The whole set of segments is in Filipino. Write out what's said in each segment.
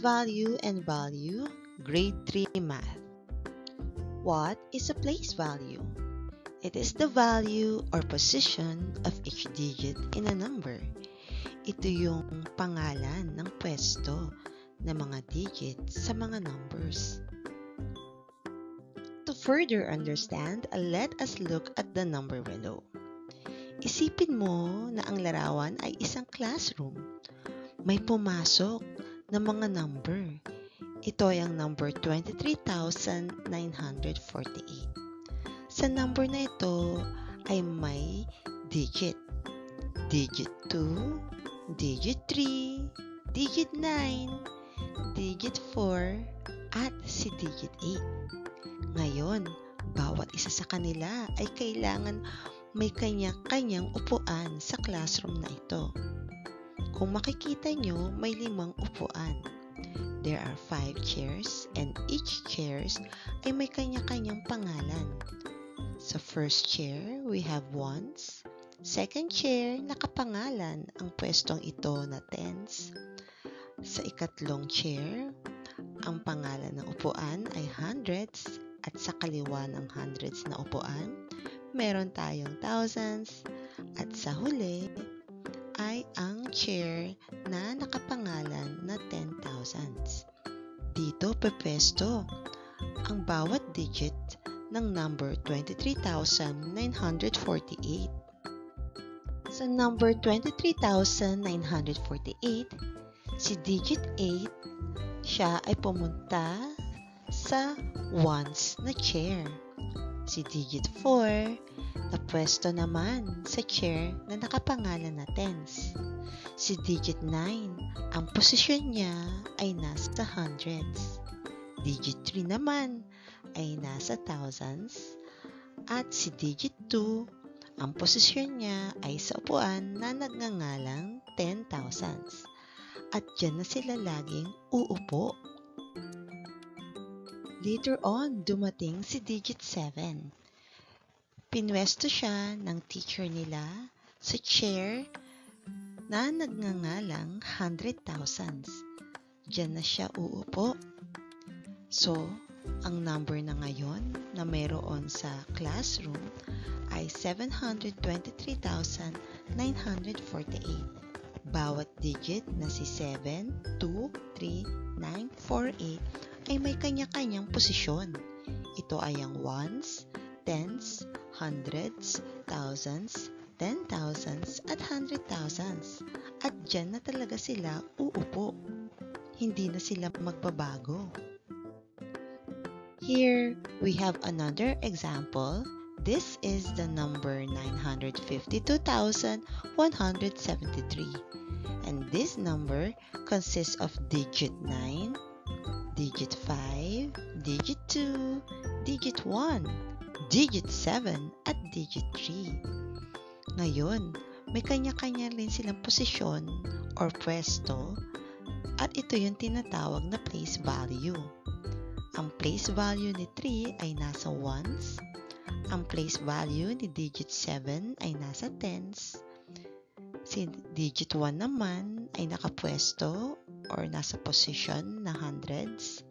value and value, grade 3 math. What is a place value? It is the value or position of each digit in a number. Ito yung pangalan ng pwesto ng mga digits sa mga numbers. To further understand, let us look at the number below. Isipin mo na ang larawan ay isang classroom. May pumasok na mga number. Ito ay ang number 23,948. Sa number na ito ay may digit. Digit 2, digit 3, digit 9, digit 4, at si digit 8. Ngayon, bawat isa sa kanila ay kailangan may kanya-kanyang upuan sa classroom na ito. Kung makikita nyo, may 5 upuan. There are 5 chairs and each chairs ay may kanya-kanyang pangalan. Sa first chair, we have ones. Second chair, nakapangalan ang pwestong ito na tens. Sa ikatlong chair, ang pangalan ng upuan ay hundreds. At sa kaliwa ng hundreds na upuan, meron tayong thousands. At sa huli ay ang chair na nakapangalan na 10,000s. Dito pepwesto ang bawat digit ng number 23,948. Sa number 23,948, si digit 8, siya ay pumunta sa ones na chair. Si digit 4, napwesto naman sa chair na nakapangalan na tens. Si digit 9, ang posisyon niya ay nasa hundreds. Digit 3 naman ay nasa thousands. At si digit 2, ang posisyon niya ay sa upuan na nagngangalang 10,000s. At dyan na sila laging uupo. Later on, dumating si digit 7. Pinwesto siya ng teacher nila sa chair na nagngangalang 100,000s. Diyan na siya uupo. So, ang number na ngayon na mayroon sa classroom ay 723,948. Bawat digit na si 7, 2, 3, 9, 4, 8 ay may kanya-kanyang posisyon. Ito ay ang ones, tens, hundreds, thousands, 10,000s at 100,000s. At dyan na talaga sila uupo. Hindi na sila magbabago. Here, we have another example. This is the number 952,173. And this number consists of digit 9, digit 5, digit 2, digit 1, digit 7, at digit 3. Ngayon, may kanya-kanya rin silang posisyon or pwesto at ito yung tinatawag na place value. Ang place value ni 3 ay nasa ones. Ang place value ni digit 7 ay nasa tens. Si digit 1 naman ay nakapwesto or nasa position na hundreds.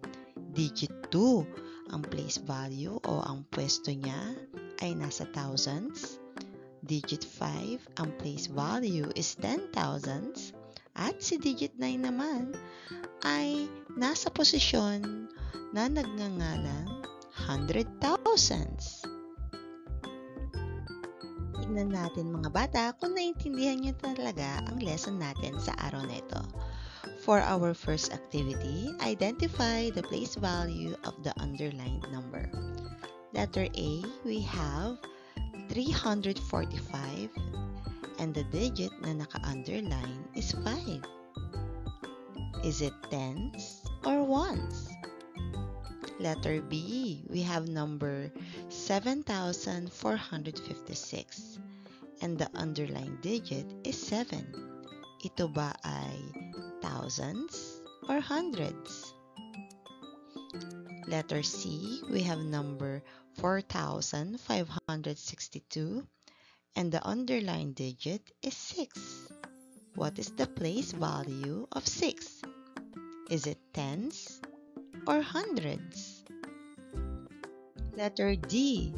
Digit 2, ang place value o ang pwesto niya ay nasa thousands. Digit 5, ang place value is 10,000s. At si digit 9 naman ay nasa posisyon na nagngangalang 100,000s. Tignan natin mga bata kung naintindihan niyo talaga ang lesson natin sa araw na ito. For our first activity, identify the place value of the underlined number. Letter A, we have 345 and the digit na naka-underline is 5. Is it tens or ones? Letter B, we have number 7,456 and the underlined digit is 7. Ito ba ay thousands or hundreds? Letter C, we have number 4,562 and the underlined digit is 6. What is the place value of 6? Is it tens or hundreds? Letter D.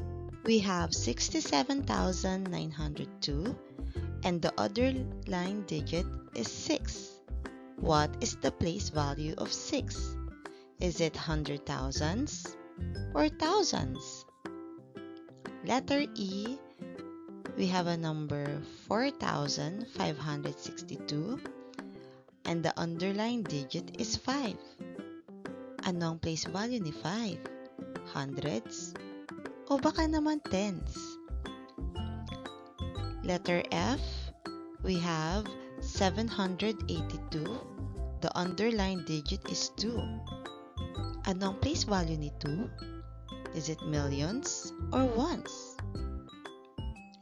We have 67,902 and the underlying digit is 6. What is the place value of 6? Is it hundred thousands or thousands? Letter E. We have a number 4,562 and the underlying digit is 5. Anong place value ni 5? Hundreds o baka naman tens? Letter F, we have 782. The underlying digit is 2. Anong place value ni 2? Is it millions or ones?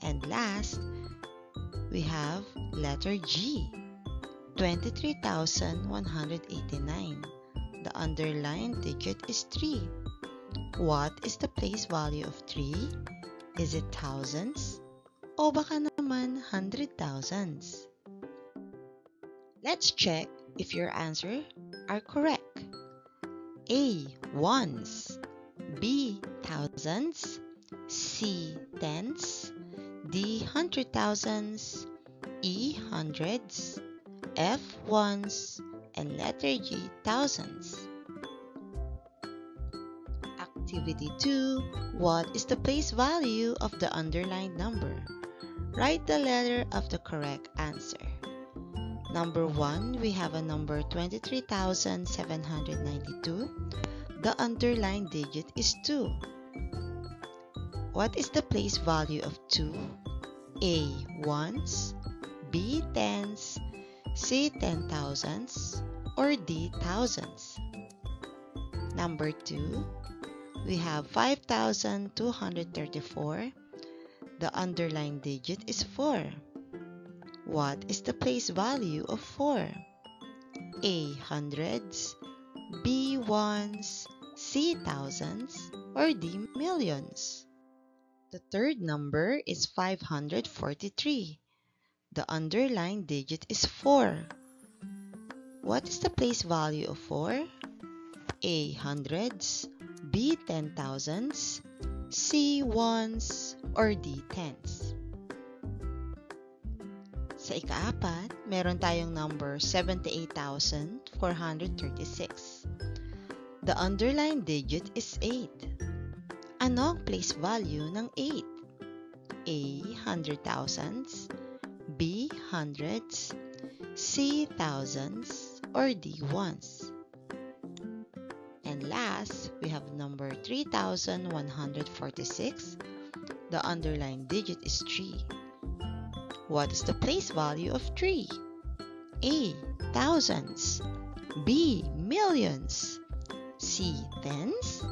And last, we have letter G, 23,189. The underlying digit is 3. What is the place value of 3? Is it thousands o baka naman hundred thousands? Let's check if your answers are correct. A. Ones, B. Thousands, C. Tens, D. Hundred thousands, E. Hundreds, F. Ones, and letter G. Thousands. Activity 2. What is the place value of the underlined number? Write the letter of the correct answer. Number 1, we have a number 23,792. The underlined digit is 2. What is the place value of 2? A. Ones, B. Tens, C. 10,000s, or D. Thousands? Number 2, we have 5,234. The underlying digit is 4. What is the place value of 4? A. Hundreds, B. Ones, C. Thousands, or D. Millions? The third number is 543. The underlying digit is 4. What is the place value of 4? A. Hundreds, B. 10,000s, C. Ones, or D. Tens? Sa ika-4, meron tayong number 78,436. The underlying digit is 8. Ano ang place value ng 8? A. Hundred thousands, B. Hundreds, C. Thousands, or D. Ones? And last, we have number 3,146. The underlying digit is 3. What is the place value of 3? A. Thousands, B. Millions, C. Tens,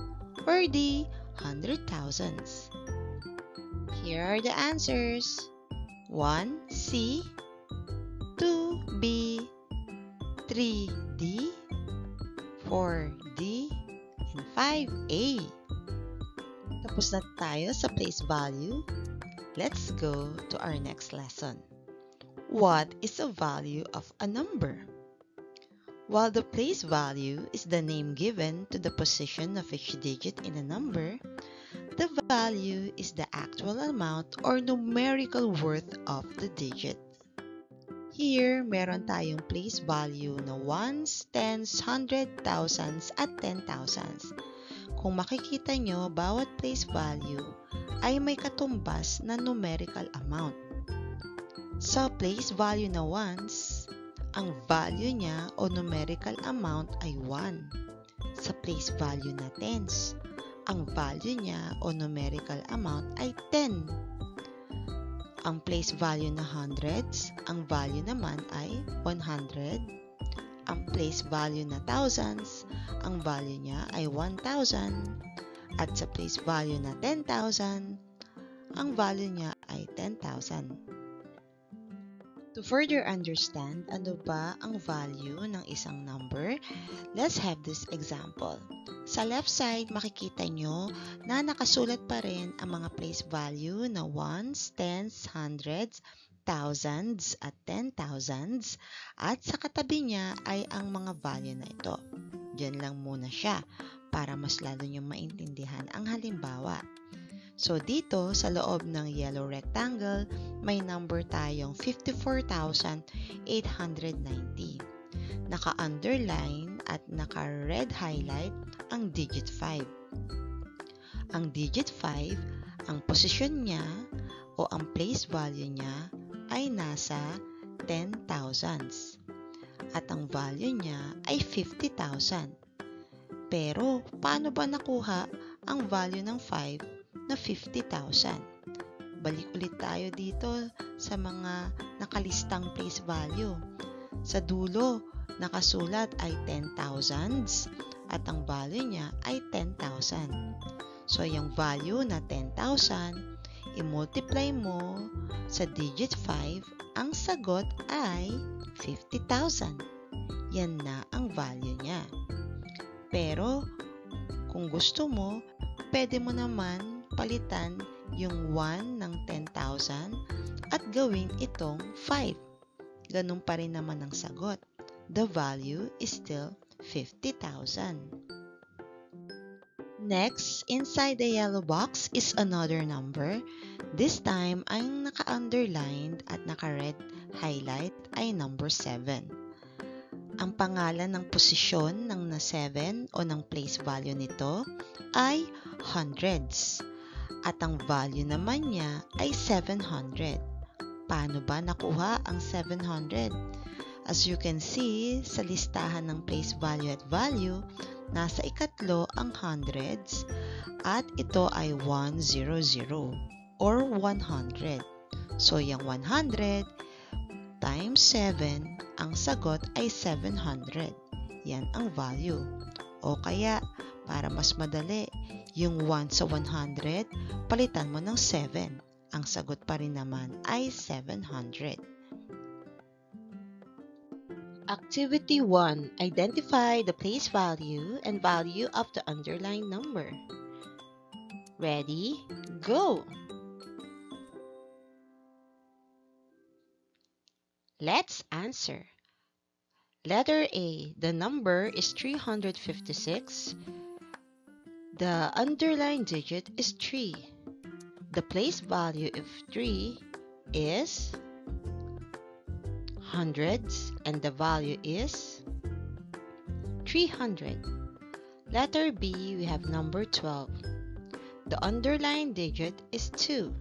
or D. Hundred thousands? Here are the answers. 1. C, 2. B, 3. D, 4. D, and 5. A. Tapos na tayo sa place value. Let's go to our next lesson. What is the value of a number? While the place value is the name given to the position of each digit in a number, the value is the actual amount or numerical worth of the digit. Here, meron tayong place value na ones, tens, hundred, thousands, at 10,000s. Kung makikita nyo, bawat place value ay may katumbas na numerical amount. Sa place value na ones, ang value niya o numerical amount ay 1. Sa place value na tens, ang value niya o numerical amount ay 10. Ang place value na hundreds, ang value naman ay 100. Ang place value na thousands, ang value niya ay 1,000. At sa place value na 10,000, ang value niya ay 10,000. To further understand ano ba ang value ng isang number, let's have this example. Sa left side, makikita nyo na nakasulat pa rin ang mga place value na ones, tens, hundreds, thousands at 10,000s at sa katabi niya ay ang mga value na ito. Diyan lang muna siya para mas lalo niyong maintindihan ang halimbawa. So dito sa loob ng yellow rectangle, may number tayong 54,890. Naka-underline at naka-red highlight ang digit 5. Ang digit 5, ang posisyon niya o ang place value niya ay nasa 10,000s. At ang value niya ay 50,000. Pero paano ba nakuha ang value ng 5 na 50,000? Balik ulit tayo dito sa mga nakalistang place value. Sa dulo, nakasulat ay 10,000s at ang value niya ay 10,000. So, yung value na 10,000, i-multiply mo sa digit 5, ang sagot ay 50,000. Yan na ang value niya. Pero, kung gusto mo, pwede mo naman palitan yung 1 ng 10,000 at gawin itong 5. Ganun pa rin naman ang sagot. The value is still 50,000. Next, inside the yellow box is another number. This time, ang naka-underlined at naka-red highlight ay number 7. Ang pangalan ng posisyon ng na 7 o ng place value nito ay hundreds. At ang value naman niya ay 700. Paano ba nakuha ang 700? As you can see, sa listahan ng place value at value, nasa ikatlo ang hundreds at ito ay 100 or 100. So, yung 100 times 7, ang sagot ay 700. Yan ang value. O kaya, para mas madali, yung 1 sa 100, palitan mo ng 7. Ang sagot pa rin naman ay 700. Activity 1. Identify the place value and value of the underlined number. Ready? Go! Let's answer. Letter A. The number is 356. The underlined digit is 3. The place value of 3 is hundreds and the value is 300. Letter B, we have number 12. The underlined digit is 2.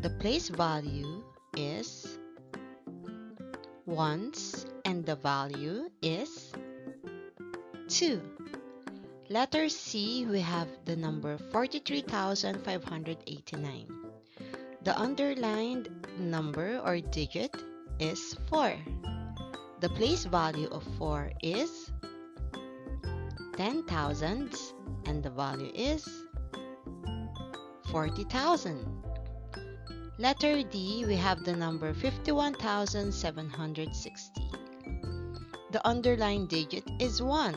The place value is ones and the value is 2. Letter C, we have the number 43,589. The underlined number or digit is 4. The place value of 4 is 10,000 and the value is 40,000. Letter D, we have the number 51,760. The underlined digit is 1.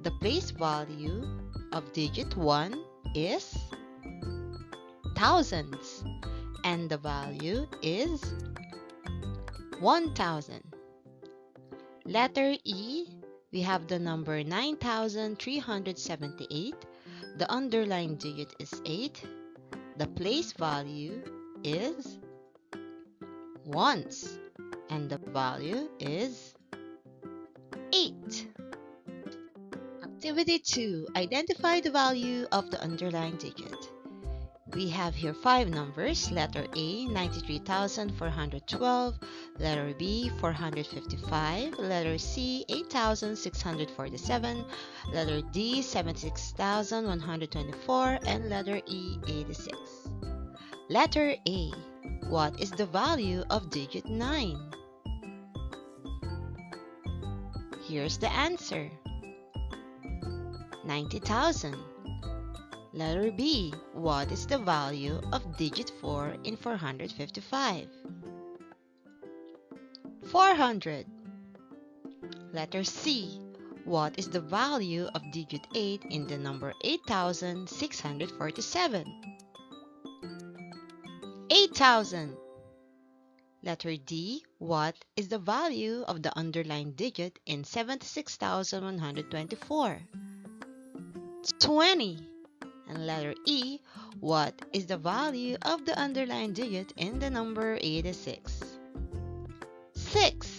The place value of digit 1 is thousands and the value is 1,000. Letter E, we have the number 9,378. The underlined digit is 8. The place value is ones and the value is 8. Activity 2. Identify the value of the underlined digit. We have here 5 numbers. Letter A, 93,412. Letter B, 455. Letter C, 8,647. Letter D, 76,124. And letter E, 86. Letter A. What is the value of digit 9? Here's the answer. 90,000. Letter B. What is the value of digit 4 in 455? 400. Letter C. What is the value of digit 8 in the number 8,647? 8,000. Letter D, what is the value of the underlined digit in 76,124? 20. And letter E, what is the value of the underlined digit in the number 86? 6.